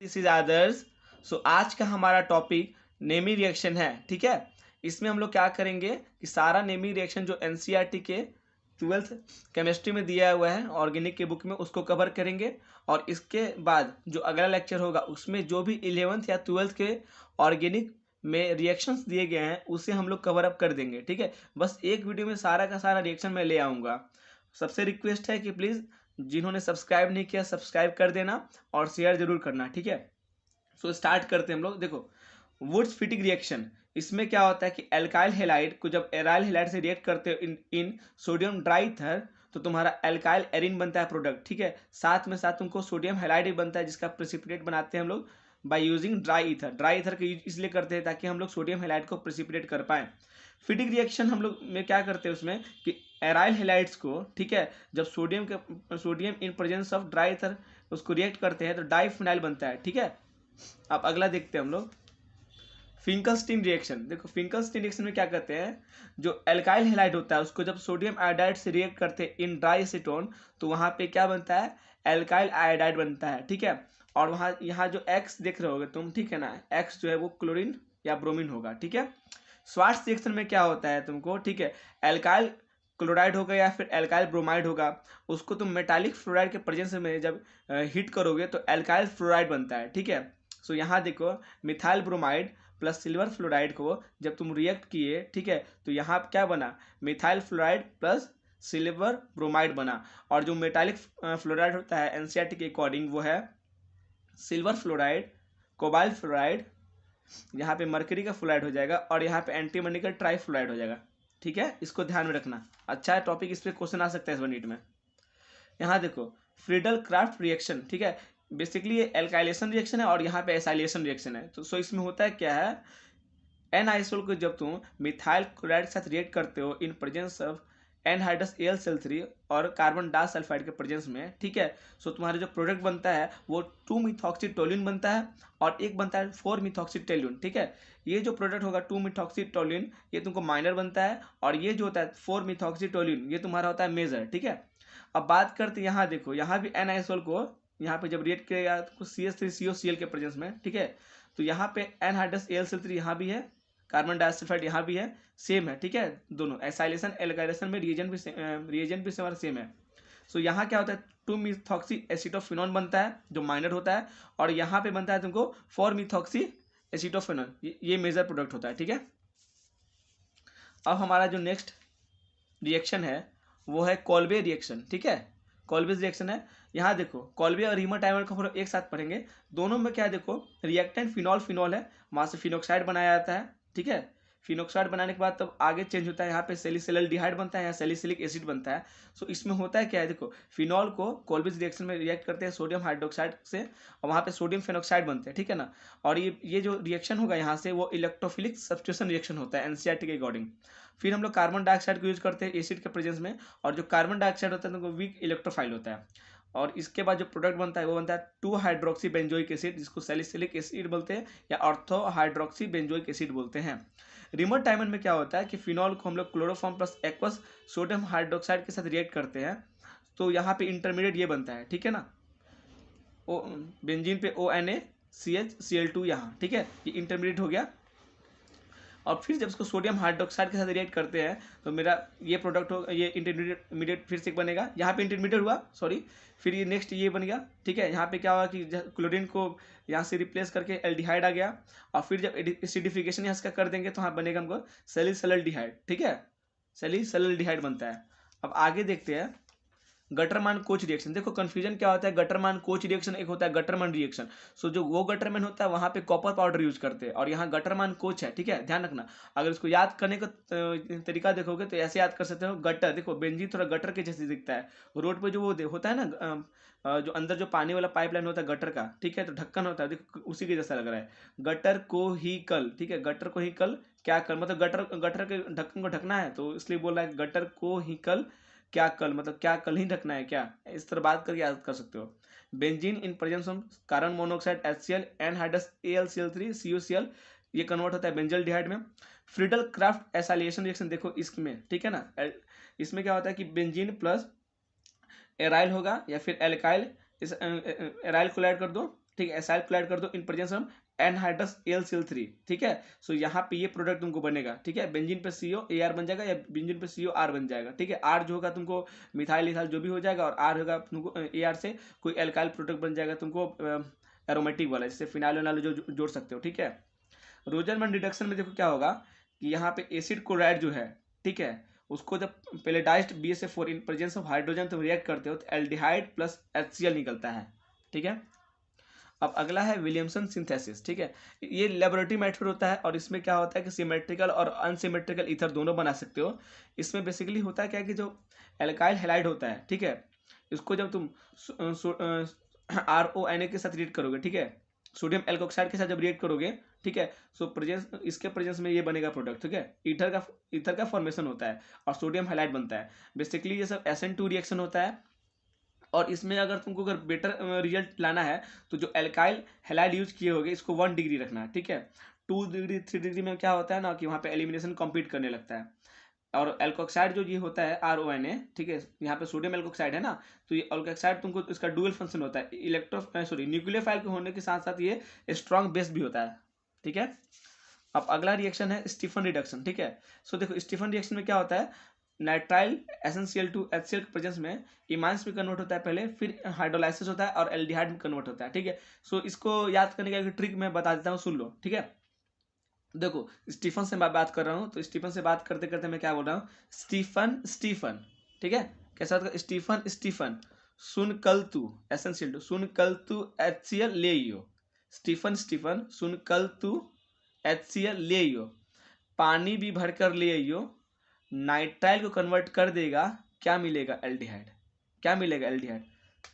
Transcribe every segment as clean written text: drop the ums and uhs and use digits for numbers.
This is आदर्स। सो आज का हमारा टॉपिक नेमी रिएक्शन है। ठीक है, इसमें हम लोग क्या करेंगे कि सारा नेमी रिएक्शन जो एनसीईआरटी के 12th केमिस्ट्री में दिया हुआ है ऑर्गेनिक के बुक में उसको कवर करेंगे। और इसके बाद जो अगला लेक्चर होगा उसमें जो भी 11th या 12th के ऑर्गेनिक में रिएक्शंस दिए गए हैं उसे हम लोग कवर अप कर देंगे। ठीक है, बस एक वीडियो में सारा का सारा रिएक्शन मैं ले आऊँगा। सबसे रिक्वेस्ट है कि प्लीज़ जिन्होंने सब्सक्राइब नहीं किया सब्सक्राइब कर देना और शेयर जरूर करना। ठीक है, सो स्टार्ट करते हैं हम लोग। देखो, वुड्स फिटिंग रिएक्शन, इसमें क्या होता है कि एल्काइल हेलाइड को जब एराइल हेलाइड से रिएक्ट करते हो इन सोडियम ड्राईथर तो तुम्हारा एल्काइल एरिन बनता है प्रोडक्ट। ठीक है, साथ में साथ तुमको सोडियम हेलाइड भी बनता है जिसका प्रेसिपिटेट बनाते हैं हम लोग by using dry ether. Dry ether का यूज इसलिए करते हैं ताकि हम लोग सोडियम हेलाइड को प्रेसिपिटेट कर पाएँ। फिटिंग रिएक्शन हम लोग में क्या करते हैं उसमें कि एराइल हेलाइड्स को, ठीक है, जब sodium in presence of dry ether उसको रिएक्ट करते हैं तो डाइफिनाइल बनता है। ठीक है, अब अगला देखते हैं हम लोग फिंकलस्टीन रिएक्शन। देखो, फिंकलस्टीन रिएक्शन में क्या करते हैं, जो एल्काइल हेलाइड होता है उसको जब सोडियम आयोडाइड से रिएक्ट करते हैं इन ड्राई एसीटोन तो वहाँ पे क्या बनता है, एल्काइल आयोडाइड बनता है। ठीक है, और वहाँ यहाँ जो एक्स देख रहे होगे तुम, ठीक है ना, एक्स जो है वो क्लोरीन या ब्रोमीन होगा। ठीक है, स्वार्ट्ज रिएक्शन में क्या होता है तुमको, ठीक है, एल्काइल क्लोराइड होगा या फिर एल्काइल ब्रोमाइड होगा, उसको तुम मेटालिक फ्लोराइड के प्रेजेंस में जब हीट करोगे तो एल्काइल फ्लोराइड बनता है। ठीक है, सो यहाँ देखो, methyl bromide plus silver fluoride को जब तुम रिएक्ट किए, ठीक है, तो यहाँ क्या बना, methyl fluoride plus silver bromide बना। और जो मेटालिक फ्लोराइड होता है एनसीईआरटी के अकॉर्डिंग वो है सिल्वर फ्लोराइड, कोबाल्ट फ्लोराइड, यहाँ पे मर्करी का फ्लोराइड हो जाएगा और यहाँ पे एंटीमनी का ट्राई फ्लोराइड हो जाएगा। ठीक है, इसको ध्यान में रखना, अच्छा है टॉपिक, इस पर क्वेश्चन आ सकता है इस वन नीट में। यहाँ देखो, फ्रीडल क्राफ्ट रिएक्शन, ठीक है, बेसिकली ये एल्काइलेशन रिएक्शन है और यहाँ पे एसाइलेशन रिएक्शन है। तो सो इसमें होता है क्या है, एन आइसोल को जब तुम मिथाइल क्लोराइड के साथ रिएक्ट करते हो in presence of anhydrous AlCl3 और कार्बन डाइसल्फाइड के प्रेजेंस में, ठीक है, सो तुम्हारा जो प्रोडक्ट बनता है वो 2-मिथॉक्सीटोल्यून बनता है और एक बनता है 4-मिथॉक्सीटोल्यून। ठीक है, ये जो प्रोडक्ट होगा 2-मिथॉक्सीटोल्यून ये तुमको माइनर बनता है और ये जो होता है 4-मिथॉक्सीटोल्यून ये तुम्हारा होता है मेजर। ठीक है, अब बात करते हैं, यहाँ देखो, यहाँ भी एन आइसोल को यहाँ पे जब रिएक्ट किया तो CH3COCl के प्रेजेंस में, ठीक है, तो यहाँ पे एनहाइड्रस AlCl3 यहाँ भी है, कार्बन डाइसल्फाइड यहाँ भी है, सेम है। ठीक है, दोनों एसाइलेशन एल्काइलेशन में रिएजेंट भी सेम है। सो यहाँ क्या होता है, 2-मिथॉक्सी एसिटोफिनॉन बनता है जो माइनर होता है और यहाँ पे बनता है तुमको 4-मिथॉक्सी एसिटोफिनॉन, ये मेजर प्रोडक्ट होता है। ठीक है, अब हमारा जो नेक्स्ट रिएक्शन है वो है कॉल्बे रिएक्शन। ठीक है, कॉल्बेज रिएक्शन है। यहाँ देखो, कॉल्बे और हीमाटाइमर को हम लोग एक साथ पढ़ेंगे। दोनों में क्या देखो, रिएक्टेंट फिनॉल है, वहाँ से फिनोक्साइड बनाया जाता है। ठीक है, फिनोक्साइड बनाने के बाद तब आगे चेंज होता है, यहाँ पे सेलिसिलडिहाइड बनता है, यहाँ सेलिसिलिक एसिड बनता है। सो इसमें होता है क्या है, देखो, फिनॉल को कॉल्बेज रिएक्शन में रिएक्ट करते हैं सोडियम हाइड्रोक्साइड से और वहाँ पे सोडियम फेनोक्साइड बनते हैं। ठीक है ना, और ये जो रिएक्शन होगा यहाँ से वो इलेक्ट्रोफिलिक सब्स्टिट्यूशन रिएक्शन होता है एनसीईआरटी के अकॉर्डिंग। फिर हम लोग कार्बन डाइऑक्साइड को यूज करते हैं एसिड के प्रेजेंस में और जो कार्बन डाइऑक्साइड होता है तो वीक इलेक्ट्रोफाइल होता है। और इसके बाद जो प्रोडक्ट बनता है वो बनता है 2-हाइड्रोक्सी बेंजोइक एसिड जिसको सैलिसिलिक एसिड बोलते हैं या ऑर्थो हाइड्रोक्सी बेंजोइक एसिड बोलते हैं। रिमोट टाइमर में क्या होता है कि फिनॉल को हम लोग chloroform plus aqueous sodium hydroxide के साथ रिएक्ट करते हैं तो यहाँ पे इंटरमीडिएट ये बनता है। ठीक है ना, ओ बेंजीन पे ONaCH यहाँ, ठीक है, ये इंटरमीडिएट हो गया। और फिर जब इसको सोडियम हाइड्रोक्साइड के साथ रिएक्ट करते हैं तो मेरा ये प्रोडक्ट हो, ये इंटरमीडिएट फिर से बनेगा, यहाँ पे इंटरमीडिएट हुआ, सॉरी, फिर ये नेक्स्ट ये बन गया। ठीक है, यहाँ पे क्या हुआ कि क्लोरीन को यहाँ से रिप्लेस करके एल्डिहाइड आ गया और फिर जब एसिडिफिकेशन यहाँ कर देंगे तो यहाँ बनेगा हमको सैलिसल्डिहाइड। ठीक है, सैलिसल्डिहाइड बनता है। अब आगे देखते हैं गटरमान कोच रिएक्शन। देखो कंफ्यूजन क्या होता है, गटरमान कोच रिएक्शन एक होता है गटरमान रिएक्शन। सो जो वो गटरमैन होता है वहां पे कॉपर पाउडर यूज करते हैं और यहाँ गटरमान कोच है। ठीक है, ध्यान रखना, अगर इसको याद करने का तरीका देखोगे तो ऐसे याद कर सकते हो, गटर, देखो बेंजीन थोड़ा गटर के जैसे दिखता है, रोड पे जो वो होता है ना, जो अंदर जो पानी वाला पाइपलाइन होता है गटर का, ठीक है, तो ढक्कन होता है, देखो उसी के जैसा लग रहा है, गटर को ही कल। ठीक है, गटर को ही कल क्या कल, मतलब गटर के ढक्कन को ढकना है तो इसलिए बोल रहा है गटर को ही कल क्या कल, मतलब क्या कल ही ढकना है क्या, इस तरह बात करके याद कर सकते हो। Benzene in presence of carbon monoxide HCl anhydrous AlCl3 COCl ये कन्वर्ट होता है बेंजल्डिहाइड में। फ्रीडल क्राफ्ट एसाइलेशन रिएक्शन देखो इसमें, ठीक है ना, इसमें क्या होता है कि बेंजीन प्लस एराइल होगा या फिर एल्काइल, इस एराइल को ऐड कर दो ठीक है, एसाइल क्लोराइड कर दो in presence of anhydrous AlCl3, ठीक है। सो यहाँ पे ये प्रोडक्ट तुमको बनेगा, ठीक है। बेंजीन पे CO AR बन जाएगा या बेंजीन पे CO R बन जाएगा, ठीक है। R जो होगा तुमको मिथाइल इथाइल जो भी हो जाएगा, और R होगा तुमको AR से कोई एल्काइल प्रोडक्ट बन जाएगा तुमको एरोमेटिक वाला, जैसे फिनाइल विनाइल जो जोड़ सकते हो, ठीक है। रोजरमैन रिडक्शन में देखो क्या होगा कि यहाँ पे एसिड क्लोराइड जो है, ठीक है, उसको जब पेलेडाइज्ड BSA4 in presence of hydrogen तुम रिएक्ट करते हो तो एल्डिहाइड प्लस HCl निकलता है, ठीक है। अब अगला है विलियमसन सिंथेसिस, ठीक है। ये लेबोरेटरी मेथड होता है और इसमें क्या होता है कि सिमेट्रिकल और अनसिमेट्रिकल ईथर दोनों बना सकते हो। इसमें बेसिकली होता है क्या कि जो एल्काइल हैलाइड होता है, ठीक है, इसको जब तुम RONA के साथ रिएक्ट करोगे, ठीक है, सोडियम एल्कोक्साइड के साथ जब रिएक्ट करोगे, ठीक है, सो प्रेजेंस इसके प्रेजेंस में ये बनेगा प्रोडक्ट, ठीक है। ईथर का फॉर्मेशन होता है और सोडियम हैलाइड बनता है। बेसिकली ये सब SN2 रिएक्शन होता है। और इसमें अगर तुमको अगर बेटर रिजल्ट लाना है तो जो एल्काइल हैलाइड यूज किए होगे इसको 1 डिग्री रखना है, ठीक है। 2 डिग्री 3 डिग्री में क्या होता है ना कि वहाँ पे एलिमिनेशन कम्पीट करने लगता है। और एल्कोक्साइड जो ये होता है RONA, ठीक है, यहाँ पे सोडियम एल्कोक्साइड है ना, तो ये एल्कोक्साइड तुमको इसका डुअल फंक्शन होता है, न्यूक्लियोफाइल के होने के साथ साथ ये स्ट्रॉन्ग बेस भी होता है, ठीक है। अब अगला रिएक्शन है स्टीफन रिडक्शन, ठीक है। सो देखो स्टीफन रिएक्शन में क्या होता है, नाइट्राइल SnCl2 HCl के प्रेजेंस में इमाइंस में कन्वर्ट होता है पहले, फिर हाइड्रोलाइसिस होता है और एल्डिहाइड में कन्वर्ट होता है, ठीक है। सो इसको याद करने का ट्रिक मैं बता देता हूँ, सुन लो, ठीक है। देखो स्टीफन से मैं बात कर रहा हूँ, तो स्टीफन से बात करते करते मैं क्या बोल रहा हूँ, स्टीफन, ठीक है। कैसा होता है, स्टीफन सुन कल तू SnCl2 सुन कल तू HCl ले इयो, स्टीफन सुन कल तू HCl ले इयो, पानी भी भरकर ले आइयो, नाइट्राइल को कन्वर्ट कर देगा, क्या मिलेगा, एल्डिहाइड, क्या मिलेगा, एल्डिहाइड,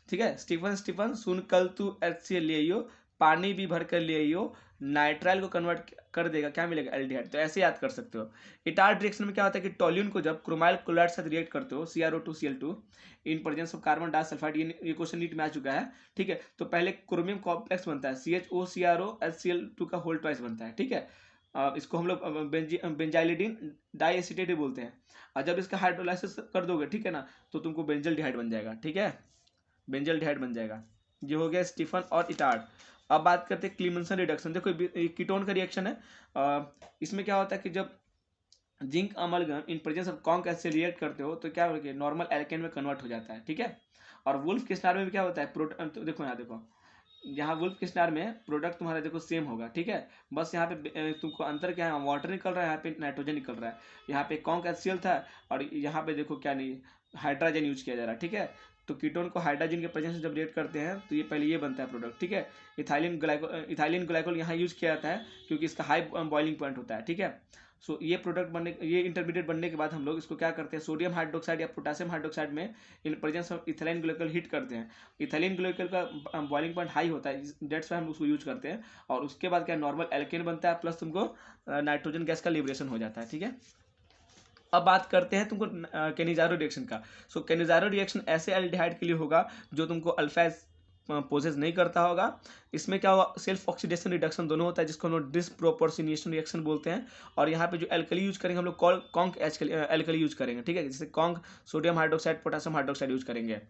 ठीक है। स्टीफन सुन कल तू HCl ले आइयो, पानी भी भर कर ले आइयो, नाइट्राइल को कन्वर्ट कर देगा, क्या मिलेगा, एल्डिहाइड। तो ऐसे याद कर सकते हो। इटार्ड रिएक्शन में क्या होता है कि टोल्यून को जब क्रोमाइल क्लोराइड साथ रिएक्ट करते हो CrO2Cl2 in presence of carbon disulphide, ये क्वेश्चन नीट में आ चुका है, ठीक है। तो पहले क्रोमियम कॉम्प्लेक्स बनता है CHO HCl2 का होल ट्वाइस बनता है, ठीक है। इसको हम लोग बेंजाइलिडीन डाइएसिटेट बोलते हैं। और जब इसका हाइड्रोलाइसिस कर दोगे, ठीक है ना, तो तुमको बेंजल डिहाइड बन जाएगा, ठीक है, बेंजल डिहाइड बन जाएगा। ये हो गया स्टीफन और इटार्ड। अब बात करते हैं क्लीमेंसन रिडक्शन। देखो कीटोन का रिएक्शन है। इसमें क्या होता है कि जब zinc amalgam in presence of conc acid से रिएक्ट करते हो तो क्या होगा, नॉर्मल एल्केन में कन्वर्ट हो जाता है, ठीक है। और वुल्फ क्रिस्टाल में भी क्या होता है, तो देखो यहाँ देखो, यहाँ वुल्फ क्रिस्टाल में प्रोडक्ट तुम्हारा देखो सेम होगा, ठीक है। बस यहाँ पे तुमको अंतर क्या है, वाटर निकल रहा है, यहाँ पे नाइट्रोजन निकल रहा है। यहाँ पे कॉन्क HCl था और यहाँ पे देखो क्या नहीं, हाइड्रोजन यूज किया जा रहा है, ठीक है। तो कीटोन को हाइड्रोजन के प्रेजेंस से जब रिएक्ट करते हैं तो ये पहले ये बनता है प्रोडक्ट, ठीक है। इथाइलिन ग्लाइकोल यहाँ यूज किया जाता है क्योंकि इसका हाई बॉइलिंग पॉइंट होता है, ठीक है। सो ये प्रोडक्ट बनने, ये इंटरमीडिएट बनने के बाद हम लोग इसको क्या करते हैं, सोडियम हाइड्रोक्साइड या पोटेशियम हाइड्रोक्साइड में in presence of ethylene glycol heat करते हैं। इथाइलिन ग्लाइकोल का बॉइलिंग पॉइंट हाई होता है, डेट्स वाई हम उसको यूज करते हैं। और उसके बाद क्या नॉर्मल एल्केन बनता है, प्लस तुमको नाइट्रोजन गैस का लिबरेशन हो जाता है, ठीक है। अब बात करते हैं तुमको केनिजारो रिएक्शन का। सो केनिजारो रिएक्शन ऐसे एल्डिहाइड के लिए होगा जो तुमको अल्फा पोजेस नहीं करता होगा। इसमें क्या होगा, सेल्फ ऑक्सीडेशन रिडक्शन दोनों होता है, जिसको हम लोग डिसप्रोपोर्शनेशन रिएक्शन बोलते हैं। और यहाँ पे जो एल्कली यूज करेंगे हम लोग कॉन्क एल्कली यूज करेंगे, ठीक है। जैसे conc sodium hydroxide potassium hydroxide use करेंगे।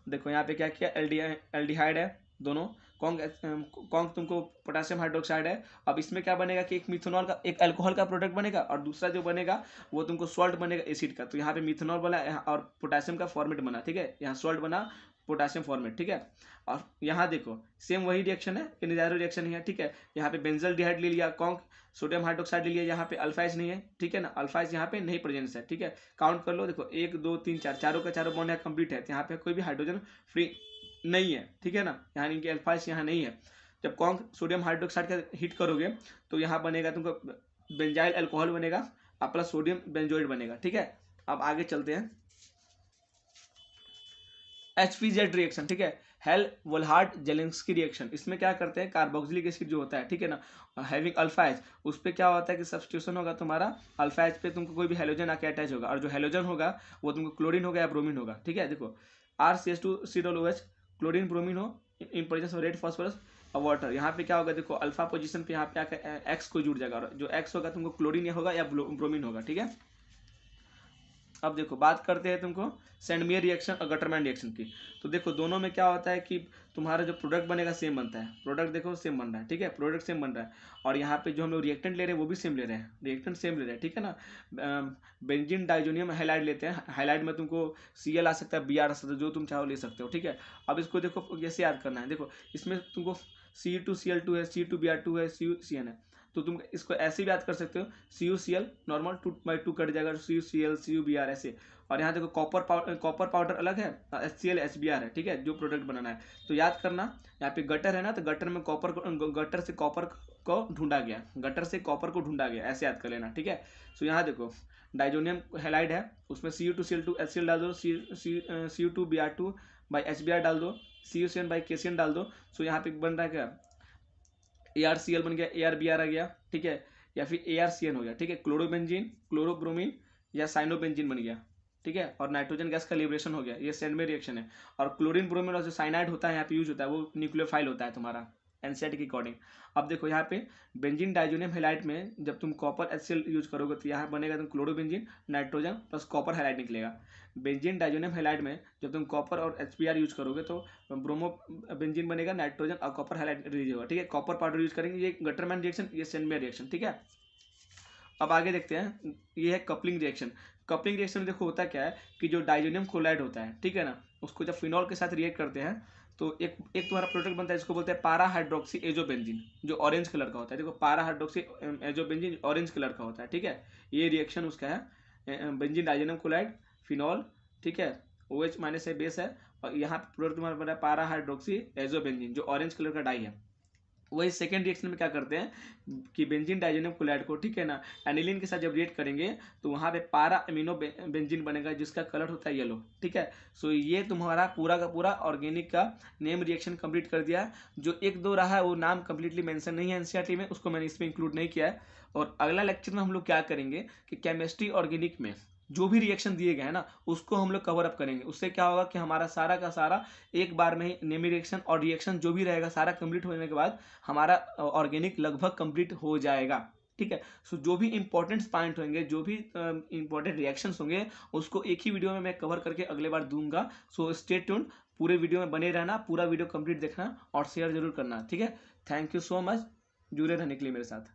देखो यहाँ पे क्या किया, एल्डिहाइड है दोनों, कॉन्क तुमको पोटेशियम हाइड्रोक्साइड है। अब इसमें क्या बनेगा कि एक मिथेनॉल का, एक अल्कोहल का प्रोडक्ट बनेगा और दूसरा जो बनेगा वो तुमको सॉल्ट बनेगा एसिड का। तो यहाँ पे मिथेनॉल बना और पोटेशियम का फॉर्मेट बना, ठीक है। यहाँ सॉल्ट बना, पोटेशियम फॉर्मेट, ठीक है। और यहाँ देखो सेम वही रिएक्शन है, केनिजारो रिएक्शन ही है, ठीक है। यहाँ पे बेंजल डिहाइड ले लिया, कॉन्क सोडियम हाइड्रोक्साइड ले लिया, यहाँ पे अल्फाइज नहीं है, ठीक है ना, अल्फाइज यहाँ पे नहीं प्रेजेंस है, ठीक है। काउंट कर लो, देखो 1 2 3 4, चारों का चारों बॉन्ड यहाँ कंप्लीट है, यहाँ पे कोई भी हाइड्रोजन फ्री नहीं है, ठीक है ना, यहाँ इनके अल्फाइज यहाँ नहीं है। जब कॉन्क सोडियम हाइड्रोक्साइड का हीट करोगे तो यहाँ बनेगा तुमको बेंजाइल अल्कोहल बनेगा और प्लस सोडियम बेंजोइड बनेगा, ठीक है। अब आगे चलते हैं, HPZ रिएक्शन, ठीक है, हेल वोल्हार्ट जेलेंस्की रिएक्शन। इसमें क्या करते हैं, कार्बोक्सिलिक एसिड जो होता है, ठीक है ना, हैविंग अल्फाइज, उस पर क्या होता है कि सब्स्टिट्यूशन होगा तुम्हारा, अल्फाइज पे तुमको कोई भी हेलोजन आके अटैच होगा और जो हेलोजन होगा वो तुमको क्लोरीन होगा या ब्रोमीन होगा, ठीक है। देखो RCH2COOH क्लोरीन ब्रोमीन हो in presence of red phosphorus और वाटर, यहाँ पे क्या होगा, देखो अल्फा पोजीशन पे यहाँ पे आकर X को जुड़ जाएगा और जो X होगा तुमको क्लोरीन या होगा या ब्रोमीन होगा, ठीक है। अब देखो बात करते हैं तुमको सेंडमेयर रिएक्शन और गटरमैन रिएक्शन की। तो देखो दोनों में क्या होता है कि तुम्हारा जो प्रोडक्ट बनेगा सेम बनता है, प्रोडक्ट देखो सेम बन रहा है, ठीक है, प्रोडक्ट सेम बन रहा है। और यहाँ पे जो हम लोग रिएक्टेंट ले रहे हैं वो भी सेम ले रहे हैं, रिएक्टेंट सेम ले रहे हैं, ठीक है ना। बेंजीन डाइजोनियम हैलाइड लेते हैं, हैलाइड में तुमको Cl आ सकता है, Br आ सकता है, जो तुम चाहो ले सकते हो, ठीक है। अब इसको देखो कैसे याद करना है, देखो इसमें तुमको C2Cl2 है, C2Br2 है, CuCN है। तो तुम इसको ऐसे भी याद कर सकते हो, CuCl नॉर्मल 2/2 कट जाएगा, CuCl CuBr ऐसे। और यहाँ देखो कॉपर पाउडर अलग है, HCl HBr है, ठीक है, जो प्रोडक्ट बनाना है। तो याद करना, यहाँ पे गटर है ना, तो गटर में गटर से कॉपर को ढूंढा गया, गटर से कॉपर को ढूंढा गया, ऐसे याद कर लेना, ठीक है। सो यहाँ देखो डाइजोनियम हैलाइड है, उसमें Cu2Cl2 HCl डाल दो, Cu2Br2 बाई HBr डाल दो, CuCN बाई KCN डाल दो। सो यहाँ पे बन रहा है क्या, ArCl बन गया, ArBr आ गया, ठीक है, या फिर ArCN हो गया, ठीक है। क्लोरोबेंजीन, क्लोरोब्रोमीन या साइनोबेंजीन बन गया, ठीक है। और नाइट्रोजन गैस का लिबरेशन हो गया, ये सेंडमेयर रिएक्शन है। और क्लोरीन ब्रोमीन और जो साइनाइड होता है यहाँ पे यूज होता है, वो न्यूक्लियोफाइल होता है तुम्हारा एनसीईआरटी के अकॉर्डिंग। अब देखो यहाँ पे बेंजीन डाइजोनियम हैलाइड में जब तुम कॉपर HCl यूज करोगे तो यहाँ बनेगा तुम chlorobenzene, nitrogen plus copper halide निकलेगा। बेंजीन डाइजोनियम हैलाइड में जब तुम कॉपर और HBr यूज करोगे तो ब्रोमो बेंजीन बनेगा, नाइट्रोजन और कॉपर हैलाइड रिलीज होगा, ठीक है। कॉपर पाउडर यूज करेंगे, ये गटरमैन रिएक्शन, ये सेंडमेयर रिएक्शन, ठीक है। अब आगे देखते हैं, ये है कपलिंग रिएक्शन। कपलिंग रिएक्शन में देखो होता क्या है कि जो डाइजोनियम क्लोराइड होता है, ठीक है ना, उसको जब फिनॉल के साथ रिएक्ट करते हैं तो एक एक तुम्हारा प्रोडक्ट बनता है जिसको बोलते हैं पारा हाइड्रोक्सी एजोबेंजीन, जो ऑरेंज कलर का होता है। देखो पारा हाइड्रोक्सी एजोबेंजीन ऑरेंज कलर का होता है, ठीक है। ये रिएक्शन उसका है, बेंजीन डाइजोनियम क्लोराइड फिनॉल, ठीक है, OH माइनस है बेस है, और यहाँ प्रोडक्ट तुम्हारा बना है पारा हाइड्रोक्सी एजोबेंजीन, जो ऑरेंज कलर का डाई है। वही सेकेंड रिएक्शन में क्या करते हैं कि बेंजीन डाइजोनियम क्लोराइड को, ठीक है ना, एनिलीन के साथ जब रिएक्ट करेंगे तो वहाँ पे पारा अमीनो बेंजीन बनेगा जिसका कलर होता है येलो, ठीक है। सो ये तुम्हारा पूरा का पूरा ऑर्गेनिक का नेम रिएक्शन कंप्लीट कर दिया। जो 1-2 रहा है वो नाम कंप्लीटली मेंशन नहीं है एनसीईआरटी में, उसको मैंने इसमें इंक्लूड नहीं किया है। और अगला लेक्चर में हम लोग क्या करेंगे कि केमिस्ट्री ऑर्गेनिक में जो भी रिएक्शन दिए गए हैं ना उसको हम लोग कवर अप करेंगे। उससे क्या होगा कि हमारा सारा का सारा एक बार में ही नेमी रिएक्शन और रिएक्शन जो भी रहेगा सारा कंप्लीट होने के बाद हमारा ऑर्गेनिक लगभग कंप्लीट हो जाएगा, ठीक है। सो जो भी इंपॉर्टेंट पॉइंट होंगे, जो भी इंपॉर्टेंट रिएक्शंस होंगे, उसको एक ही वीडियो में मैं कवर करके अगले बार दूंगा। सो स्टे ट्यून्ड, पूरे वीडियो में बने रहना, पूरा वीडियो कंप्लीट देखना और शेयर जरूर करना, ठीक है। थैंक यू सो मच जुड़े रहने के लिए मेरे साथ।